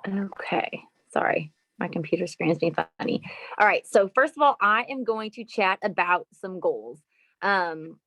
Okay, sorry. My computer screen is being funny. All right, so first of all, I am going to chat about some goals. Um,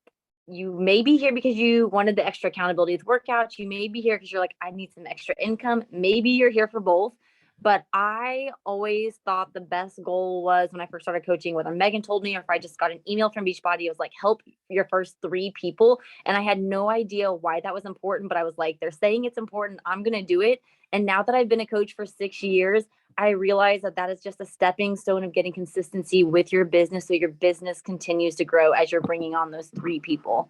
you may be here because you wanted the extra accountability with workouts. You may be here because you're like, I need some extra income. Maybe you're here for both. But I always thought the best goal was when I first started coaching, whether Megan told me or if I just got an email from Beachbody, it was like, help your first 3 people. And I had no idea why that was important, but I was like, they're saying it's important. I'm going to do it. And now that I've been a coach for 6 years, I realize that that is just a stepping stone of getting consistency with your business. So your business continues to grow as you're bringing on those 3 people.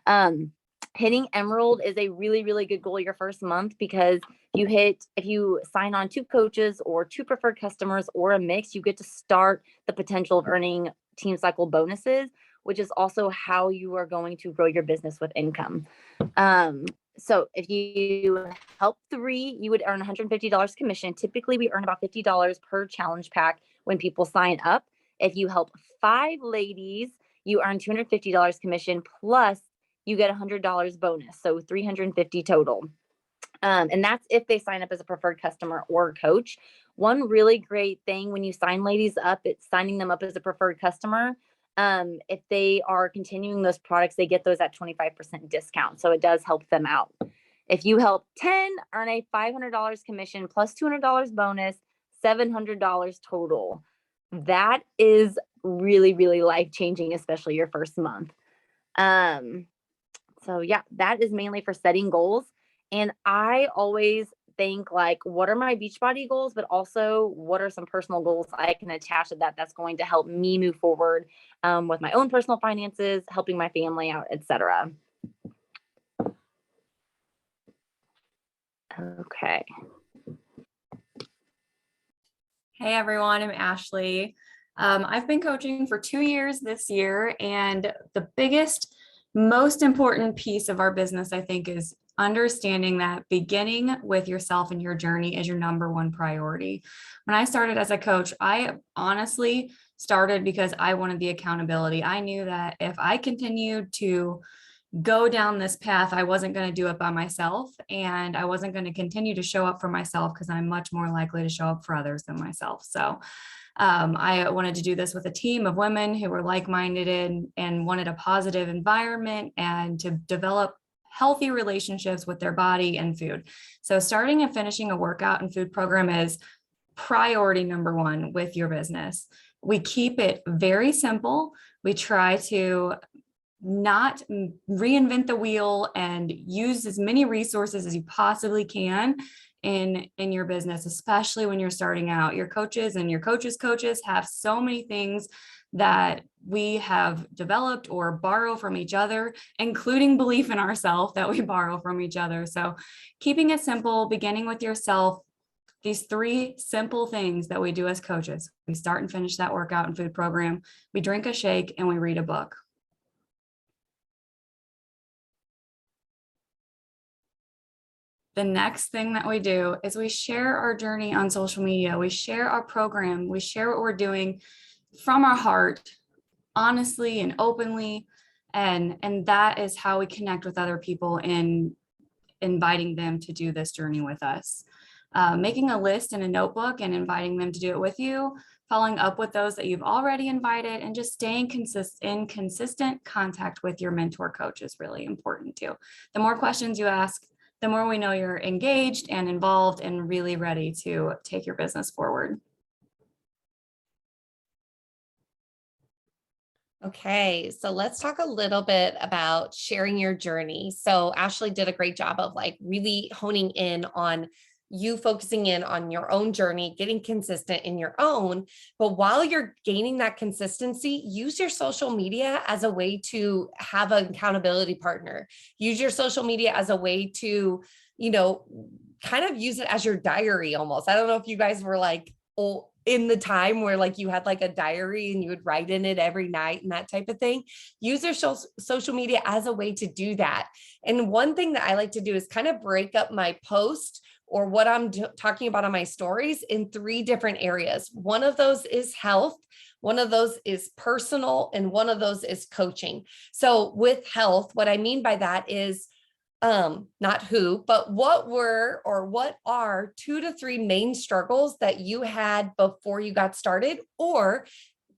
Um, Hitting Emerald is a really, really good goal your first month because if you sign on 2 coaches or 2 preferred customers or a mix, you get to start the potential of earning team cycle bonuses, which is also how you are going to grow your business with income. So if you help 3, you would earn $150 commission. Typically, we earn about $50 per challenge pack when people sign up. If you help 5 ladies, you earn $250 commission plus you get $100 bonus. So $350 total. And that's if they sign up as a preferred customer or coach. One really great thing when you sign ladies up, it's signing them up as a preferred customer. If they are continuing those products, they get those at 25% discount. So it does help them out. If you help 10, earn a $500 commission plus $200 bonus, $700 total. That is really, really life-changing, especially your first month. So yeah, that is mainly for setting goals. And I always think like, what are my Beachbody goals, but also what are some personal goals I can attach to that that's going to help me move forward with my own personal finances, helping my family out, etc. Okay. Hey everyone, I'm Ashley. I've been coaching for 2 years this year, and the biggest, most important piece of our business, I think, is understanding that beginning with yourself and your journey is your number one priority. When I started as a coach, I honestly started because I wanted the accountability. I knew that if I continued to go down this path, I wasn't going to do it by myself, and I wasn't going to continue to show up for myself because I'm much more likely to show up for others than myself. So I wanted to do this with a team of women who were like-minded and wanted a positive environment and to develop healthy relationships with their body and food. So starting and finishing a workout and food program is priority number 1 with your business. We keep it very simple. We try to not reinvent the wheel and use as many resources as you possibly can in your business, especially when you're starting out. Your coaches and your coaches' coaches have so many things that we have developed or borrow from each other, including belief in ourselves that we borrow from each other. So keeping it simple, beginning with yourself, these 3 simple things that we do as coaches. We start and finish that workout and food program, we drink a shake, and we read a book. The next thing that we do is we share our journey on social media. We share our program. We share what we're doing from our heart, honestly and openly. And that is how we connect with other people in inviting them to do this journey with us. Making a list in a notebook and inviting them to do it with you, following up with those that you've already invited, and just staying in consistent contact with your mentor coach is really important too. The more questions you ask, the more we know you're engaged and involved and really ready to take your business forward. Okay, so let's talk a little bit about sharing your journey. So Ashley did a great job of like really honing in on you focusing in on your own journey, getting consistent in your own. But while you're gaining that consistency, use your social media as a way to have an accountability partner. Use your social media as a way to, kind of use it as your diary almost. I don't know if you guys were like, in the time where like you had like a diary and you would write in it every night and that type of thing. Use your social media as a way to do that. And one thing that I like to do is kind of break up my post or what I'm talking about on my stories in 3 different areas. One of those is health, one of those is personal, and one of those is coaching. So with health, what I mean by that is not who, but what were or what are 2 to 3 main struggles that you had before you got started, or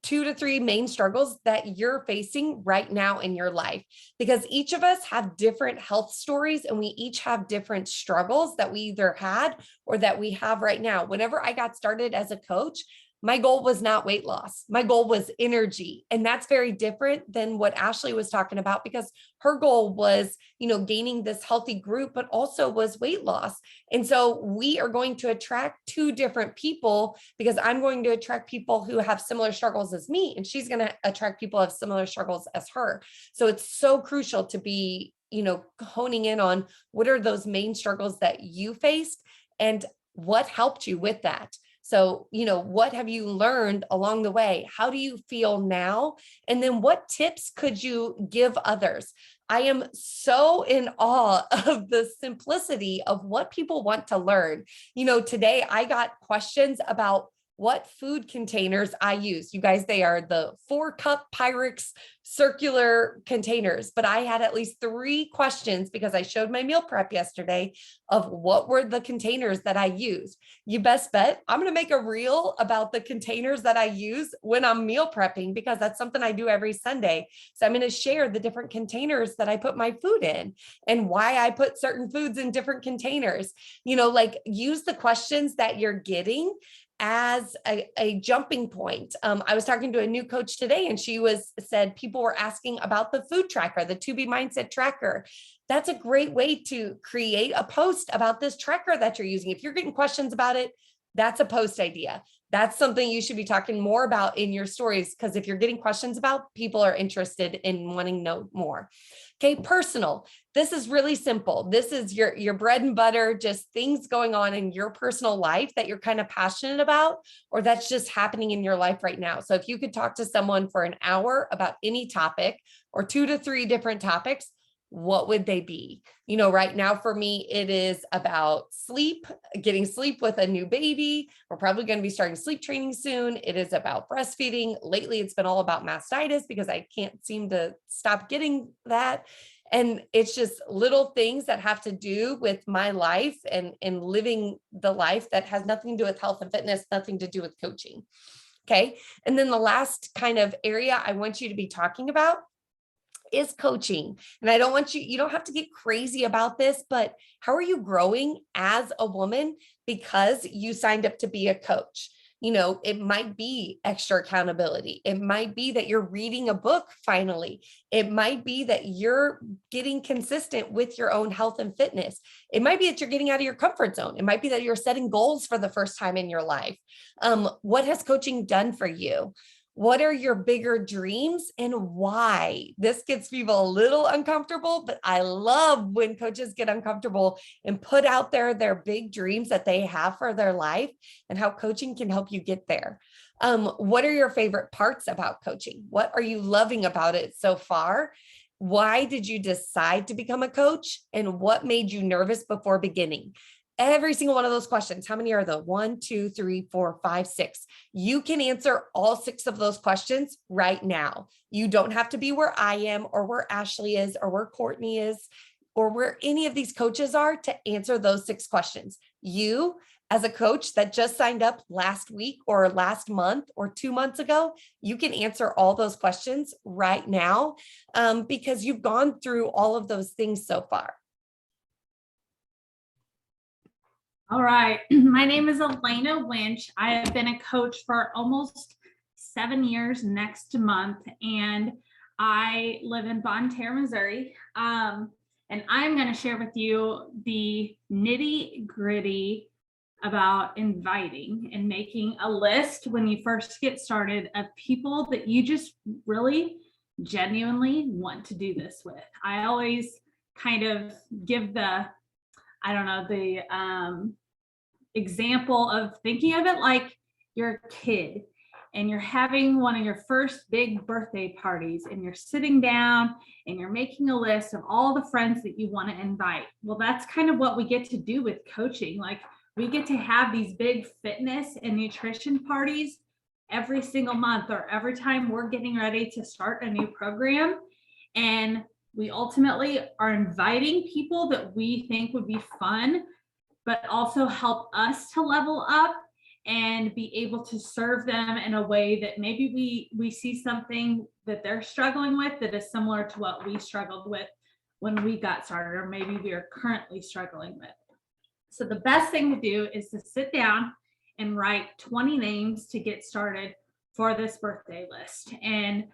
2 to 3 main struggles that you're facing right now in your life? Because each of us have different health stories and we each have different struggles that we either had or that we have right now. Whenever I got started as a coach, my goal was not weight loss. My goal was energy. And that's very different than what Ashley was talking about, because her goal was, gaining this healthy group, but also was weight loss. And so we are going to attract 2 different people, because I'm going to attract people who have similar struggles as me, and she's going to attract people who have similar struggles as her. So it's so crucial to be, honing in on what are those main struggles that you faced and what helped you with that. So, what have you learned along the way? How do you feel now? And then what tips could you give others? I am so in awe of the simplicity of what people want to learn. Today I got questions about what food containers I use. You guys, they are the 4-cup Pyrex circular containers, but I had at least 3 questions because I showed my meal prep yesterday of what were the containers that I used. You best bet I'm going to make a reel about the containers that I use when I'm meal prepping, because that's something I do every Sunday. So I'm going to share the different containers that I put my food in and why I put certain foods in different containers. Use the questions that you're getting as a jumping point. I was talking to a new coach today, and she said people were asking about the food tracker, the 2B Mindset tracker. That's a great way to create a post about this tracker that you're using. If you're getting questions about it, that's a post idea. That's something you should be talking more about in your stories, because if you're getting questions about, people are interested in wanting to know more. Okay, personal. This is really simple. This is your bread and butter, just things going on in your personal life that you're kind of passionate about, or that's just happening in your life right now. So if you could talk to someone for an hour about any topic, or 2 to 3 different topics, what would they be? Right now for me, it is about sleep, getting sleep with a new baby. We're probably going to be starting sleep training soon. It is about breastfeeding. Lately, it's been all about mastitis because I can't seem to stop getting that. And it's just little things that have to do with my life and living the life that has nothing to do with health and fitness, nothing to do with coaching. Okay. And then the last kind of area I want you to be talking about is coaching. And I don't want you don't have to get crazy about this, but how are you growing as a woman because you signed up to be a coach? It might be extra accountability. It might be that you're reading a book finally. It might be that you're getting consistent with your own health and fitness. It might be that you're getting out of your comfort zone. It might be that you're setting goals for the first time in your life. What has coaching done for you? What are your bigger dreams and why? This gets people a little uncomfortable, but I love when coaches get uncomfortable and put out there their big dreams that they have for their life and how coaching can help you get there. What are your favorite parts about coaching? What are you loving about it so far? Why did you decide to become a coach? And what made you nervous before beginning? Every single one of those questions. How many are there? 1, 2, 3, 4, 5, 6. You can answer all 6 of those questions right now. You don't have to be where I am or where Ashley is or where Courtney is or where any of these coaches are to answer those 6 questions. You, as a coach that just signed up last week or last month or 2 months ago, you can answer all those questions right now because you've gone through all of those things so far. All right. My name is Elena Winch. I have been a coach for almost 7 years next month, and I live in Bonne Terre, Missouri. And I'm going to share with you the nitty gritty about inviting and making a list when you first get started of people that you just really genuinely want to do this with. I always kind of give the example of thinking of it like you're a kid and you're having one of your first big birthday parties and you're sitting down and you're making a list of all the friends that you want to invite. Well, that's kind of what we get to do with coaching. Like, we get to have these big fitness and nutrition parties every single month or every time we're getting ready to start a new program. And We ultimately are inviting people that we think would be fun, but also help us to level up and be able to serve them in a way that maybe we see something that they're struggling with that is similar to what we struggled with when we got started, or maybe we are currently struggling with. So the best thing to do is to sit down and write 20 names to get started for this birthday list. And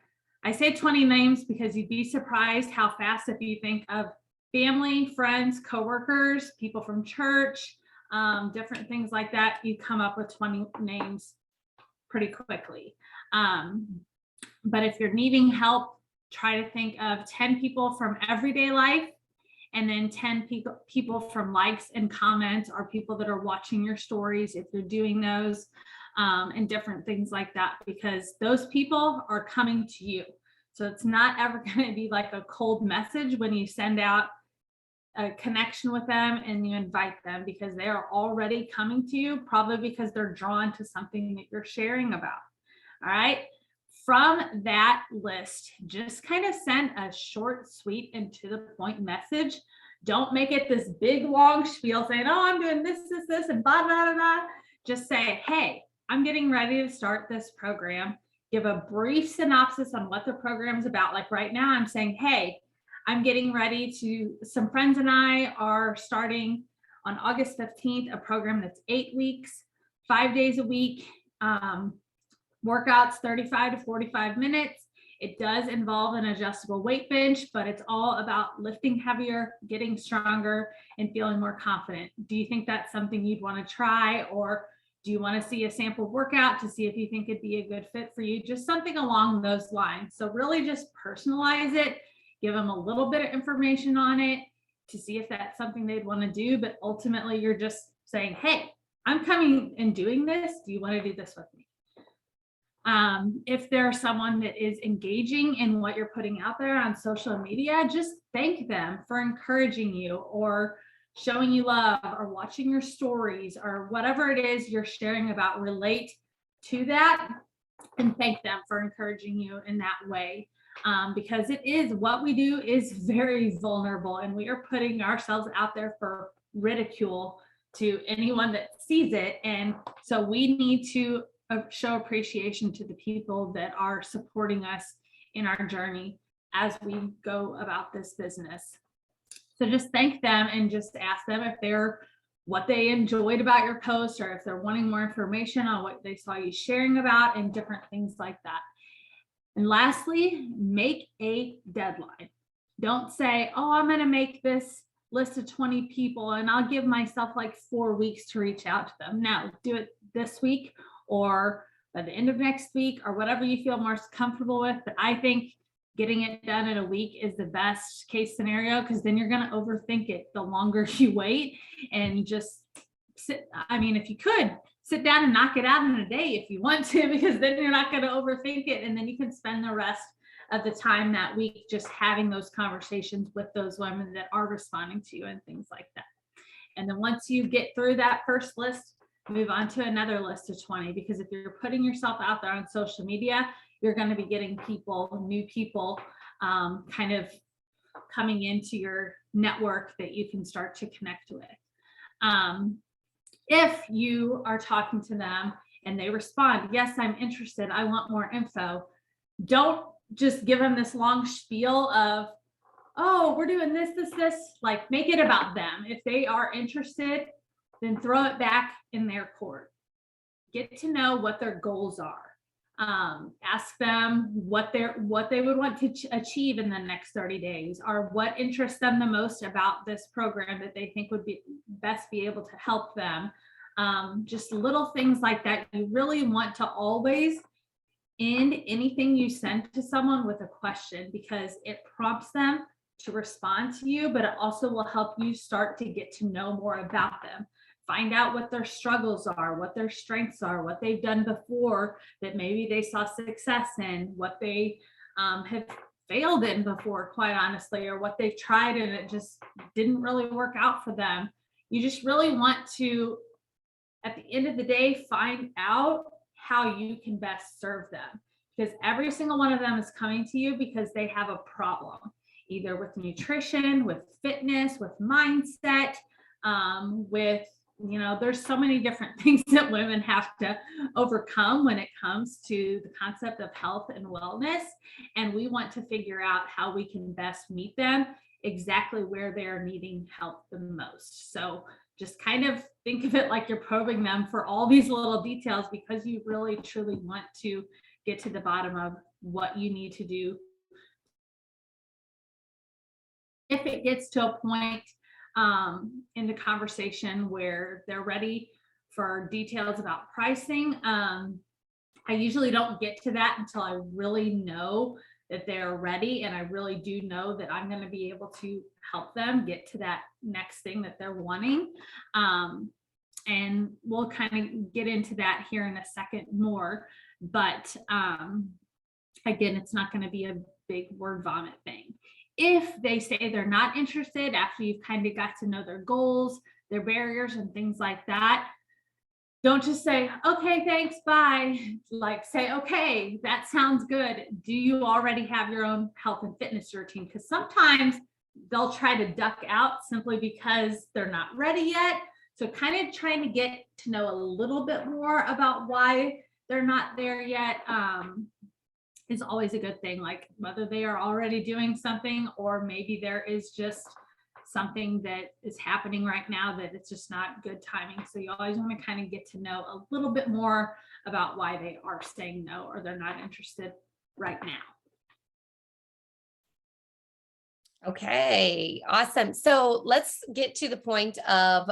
I say 20 names because you'd be surprised how fast, if you think of family, friends, coworkers, people from church, different things like that, you come up with 20 names pretty quickly. But if you're needing help, try to think of 10 people from everyday life, and then 10 people from likes and comments, or people that are watching your stories if you're doing those, and different things like that, because those people are coming to you. So it's not ever going to be like a cold message when you send out a connection with them and you invite them, because they are already coming to you, probably because they're drawn to something that you're sharing about. All right. From that list, just kind of send a short, sweet, and to the point message. Don't make it this big, long spiel saying, oh, I'm doing this, and blah, blah, blah, blah. Just say, hey, I'm getting ready to start this program. Give a brief synopsis on what the program is about. Like right now, I'm saying, hey, I'm getting ready to, some friends and I are starting on August 15th, a program that's 8 weeks, 5 days a week. Workouts 35 to 45 minutes. It does involve an adjustable weight bench, but it's all about lifting heavier, getting stronger, and feeling more confident. Do you think that's something you'd want to try, or do you want to see a sample workout to see if you think it'd be a good fit for you? Just something along those lines. So really just personalize it, give them a little bit of information on it to see if that's something they'd want to do. But ultimately, you're just saying, hey, I'm coming and doing this. Do you want to do this with me? If there's someone that is engaging in what you're putting out there on social media, just thank them for encouraging you, or showing you love, or watching your stories, or whatever it is you're sharing about. Relate to that and thank them for encouraging you in that way. Because it is, what we do is very vulnerable, and we are putting ourselves out there for ridicule to anyone that sees it. And so we need to show appreciation to the people that are supporting us in our journey as we go about this business. So just thank them and just ask them if they're, what they enjoyed about your post, or if they're wanting more information on what they saw you sharing about, and different things like that. And lastly, make a deadline. Don't say, oh, I'm going to make this list of 20 people and I'll give myself like 4 weeks to reach out to them. No, do it this week, or by the end of next week, or whatever you feel most comfortable with. But I think getting it done in a week is the best case scenario, because then you're going to overthink it the longer you wait. And just sit, I mean, if you could sit down and knock it out in a day if you want to, because then you're not going to overthink it. And then you can spend the rest of the time that week just having those conversations with those women that are responding to you and things like that. And then once you get through that first list, move on to another list of 20, because if you're putting yourself out there on social media, you're going to be getting people, new people, kind of coming into your network that you can start to connect with. If you are talking to them and they respond, yes, I'm interested, I want more info, don't just give them this long spiel of, oh, we're doing this, like make it about them. If they are interested, then throw it back in their court. Get to know what their goals are. Ask them what they would want to achieve in the next 30 days, or what interests them the most about this program that they think would be best be able to help them. Just little things like that. You really want to always end anything you send to someone with a question, because it prompts them to respond to you, but it also will help you start to get to know more about them. Find out what their struggles are, what their strengths are, what they've done before that maybe they saw success in, what they have failed in before, quite honestly, or what they've tried and it just didn't really work out for them. You just really want to, at the end of the day, find out how you can best serve them, because every single one of them is coming to you because they have a problem. either with nutrition, with fitness, with mindset, with, there's so many different things that women have to overcome when it comes to the concept of health and wellness. And we want to figure out how we can best meet them exactly where they're needing help the most. So just kind of think of it like you're probing them for all these little details, because you really truly want to get to the bottom of what you need to do. If it gets to a point in the conversation where they're ready for details about pricing, I usually don't get to that until I really know that they're ready, and I really do know that I'm going to be able to help them get to that next thing that they're wanting. And we'll kind of get into that here in a second more. But again, it's not going to be a big word vomit thing. If they say they're not interested after you've kind of got to know their goals, their barriers, and things like that, don't just say, okay, thanks, bye. Like, say, okay, that sounds good. Do you already have your own health and fitness routine? Because sometimes they'll try to duck out simply because they're not ready yet. So kind of trying to get to know a little bit more about why they're not there yet is always a good thing. Like whether they are already doing something, or maybe there is just something that is happening right now that it's just not good timing. So you always want to kind of get to know a little bit more about why they are saying no, or they're not interested right now. Okay, awesome. So let's get to the point of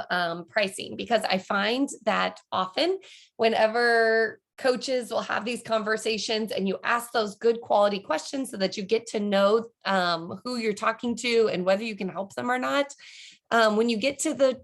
pricing, because I find that often whenever coaches will have these conversations and you ask those good quality questions so that you get to know who you're talking to and whether you can help them or not. When you get to the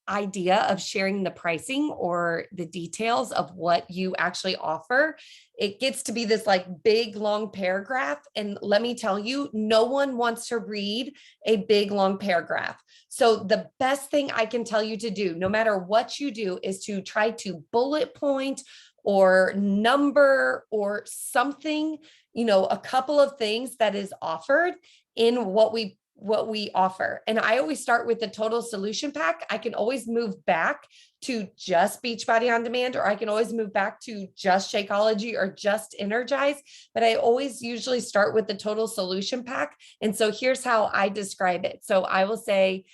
idea of sharing the pricing or the details of what you actually offer, it gets to be this like big long paragraph. And let me tell you, no one wants to read a big long paragraph. So the best thing I can tell you to do, no matter what you do, is to try to bullet point or number or something, a couple of things that is offered in what we offer. And I always start with the total solution pack. I can always move back to just Beachbody On Demand, or I can always move back to just Shakeology or just Energize, but I always usually start with the total solution pack. And so here's how I describe it. So I will say,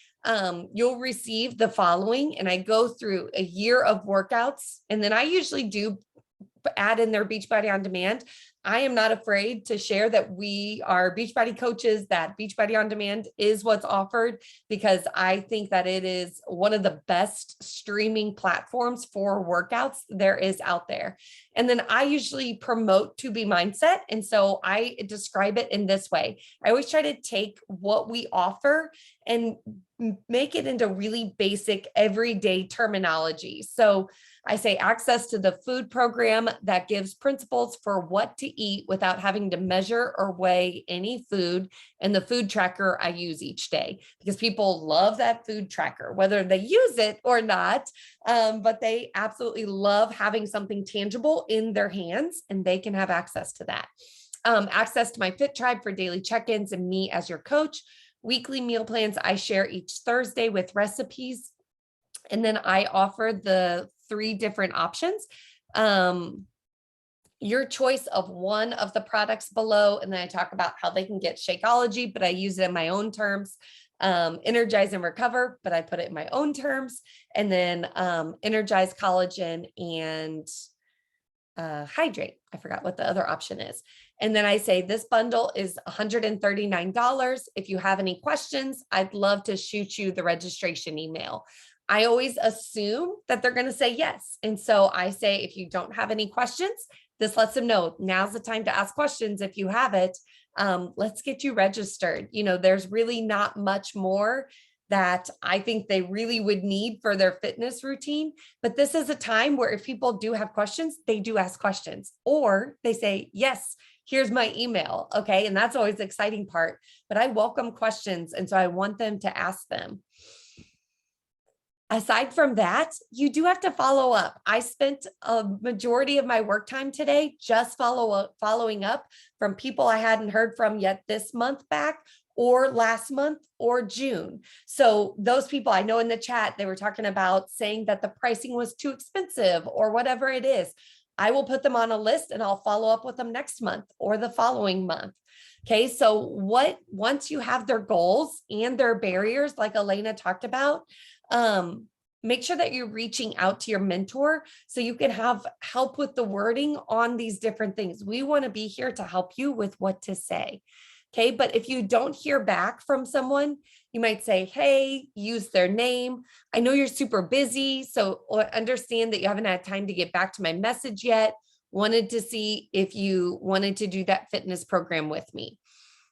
you'll receive the following, and I go through a year of workouts, and then I usually do add in their Beachbody On Demand. I am not afraid to share that we are Beachbody coaches, that Beachbody On Demand is what's offered, because I think that it is one of the best streaming platforms for workouts there is out there. And then I usually promote To Be Mindset. And so I describe it in this way. I always try to take what we offer and make it into really basic everyday terminology. So I say access to the food program that gives principles for what to eat without having to measure or weigh any food, and the food tracker I use each day, because people love that food tracker, whether they use it or not, but they absolutely love having something tangible in their hands, and they can have access to that. Access to my Fit Tribe for daily check-ins and me as your coach. Weekly meal plans I share each Thursday with recipes. And then I offer the 3 different options. Your choice of one of the products below. And then I talk about how they can get Shakeology, but I use it in my own terms. Energize and Recover, but I put it in my own terms. And then Energize Collagen and Hydrate. I forgot what the other option is. And then I say this bundle is $139. If you have any questions, I'd love to shoot you the registration email. I always assume that they're going to say yes. And so I say, if you don't have any questions, this lets them know now's the time to ask questions. If you have it, let's get you registered. There's really not much more that I think they really would need for their fitness routine. But this is a time where if people do have questions, they do ask questions, or they say, yes, here's my email. Okay. And that's always the exciting part, but I welcome questions. And so I want them to ask them. Aside from that, you do have to follow up. I spent a majority of my work time today just following up from people I hadn't heard from yet this month back, or last month, or June. So those people I know in the chat, they were talking about saying that the pricing was too expensive or whatever it is. I will put them on a list and I'll follow up with them next month or the following month. Okay, so once you have their goals and their barriers, like Elena talked about, make sure that you're reaching out to your mentor so you can have help with the wording on these different things. We want to be here to help you with what to say. Okay, but if you don't hear back from someone, you might say, hey, use their name. I know you're super busy, so understand that you haven't had time to get back to my message yet. Wanted to see if you wanted to do that fitness program with me.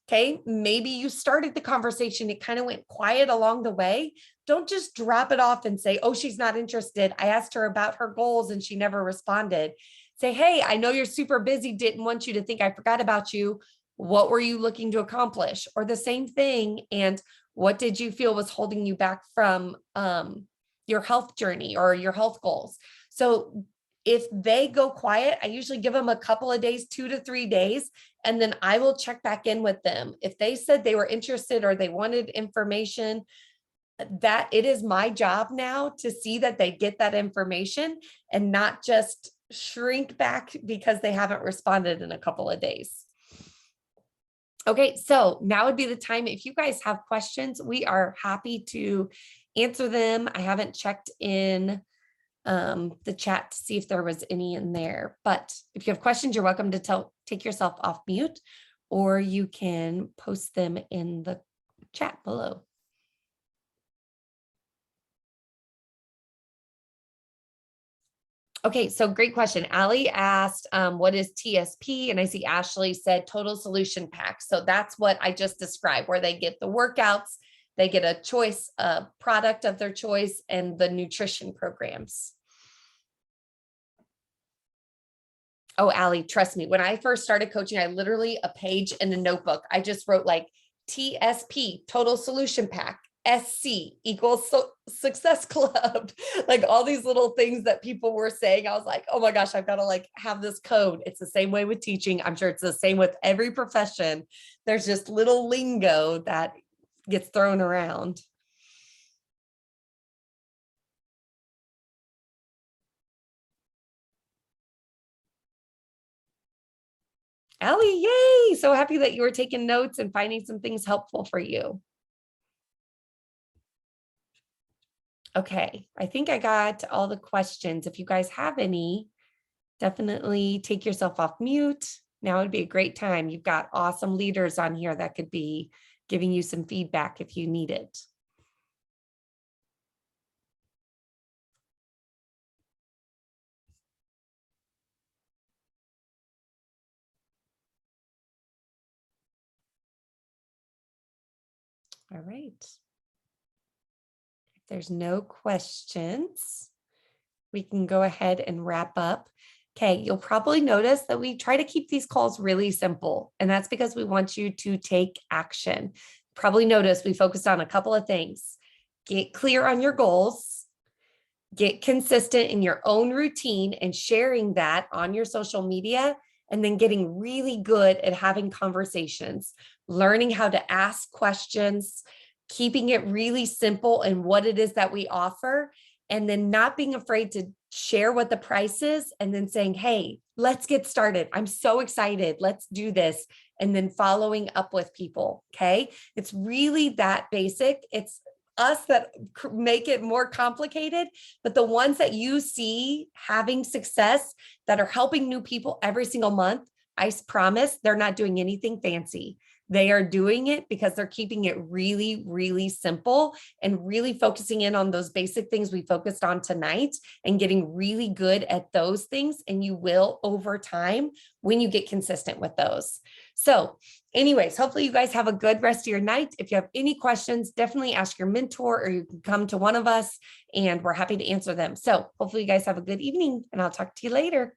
Okay, maybe you started the conversation, it kind of went quiet along the way. Don't just drop it off and say, oh, she's not interested. I asked her about her goals and she never responded. Say, hey, I know you're super busy, didn't want you to think I forgot about you. What were you looking to accomplish? Or the same thing. And what did you feel was holding you back from your health journey or your health goals? So if they go quiet, I usually give them a couple of days, 2 to 3 days, and then I will check back in with them. If they said they were interested or they wanted information, that it is my job now to see that they get that information and not just shrink back because they haven't responded in a couple of days. Okay, so now would be the time. If you guys have questions, we are happy to answer them. I haven't checked in the chat to see if there was any in there, but if you have questions, you're welcome to take yourself off mute, or you can post them in the chat below. Okay, so great question. Allie asked, what is TSP? And I see Ashley said total solution pack. So that's what I just described, where they get the workouts, they get a choice, a product of their choice, and the nutrition programs. Oh, Allie, trust me, when I first started coaching, I literally a page in a notebook, I just wrote like TSP, total solution pack. SC equals success club, like all these little things that people were saying. I was like, oh my gosh, I've got to like have this code. It's the same way with teaching. I'm sure it's the same with every profession. There's just little lingo that gets thrown around. Allie, yay. So happy that you were taking notes and finding some things helpful for you. Okay, I think I got all the questions. If you guys have any, definitely take yourself off mute. Now would be a great time. You've got awesome leaders on here that could be giving you some feedback if you need it. All right. There's no questions, we can go ahead and wrap up. Okay, you'll probably notice that we try to keep these calls really simple, and that's because we want you to take action. Probably notice we focused on a couple of things. Get clear on your goals, get consistent in your own routine and sharing that on your social media, and then getting really good at having conversations, learning how to ask questions, keeping it really simple and what it is that we offer, and then not being afraid to share what the price is and then saying, hey, let's get started. I'm so excited. Let's do this. And then following up with people. Okay. It's really that basic. It's us that make it more complicated, but the ones that you see having success that are helping new people every single month, I promise they're not doing anything fancy. They are doing it because they're keeping it really, really simple and really focusing in on those basic things we focused on tonight and getting really good at those things. And you will over time when you get consistent with those. So anyways, hopefully you guys have a good rest of your night. If you have any questions, definitely ask your mentor or you can come to one of us and we're happy to answer them. So hopefully you guys have a good evening and I'll talk to you later.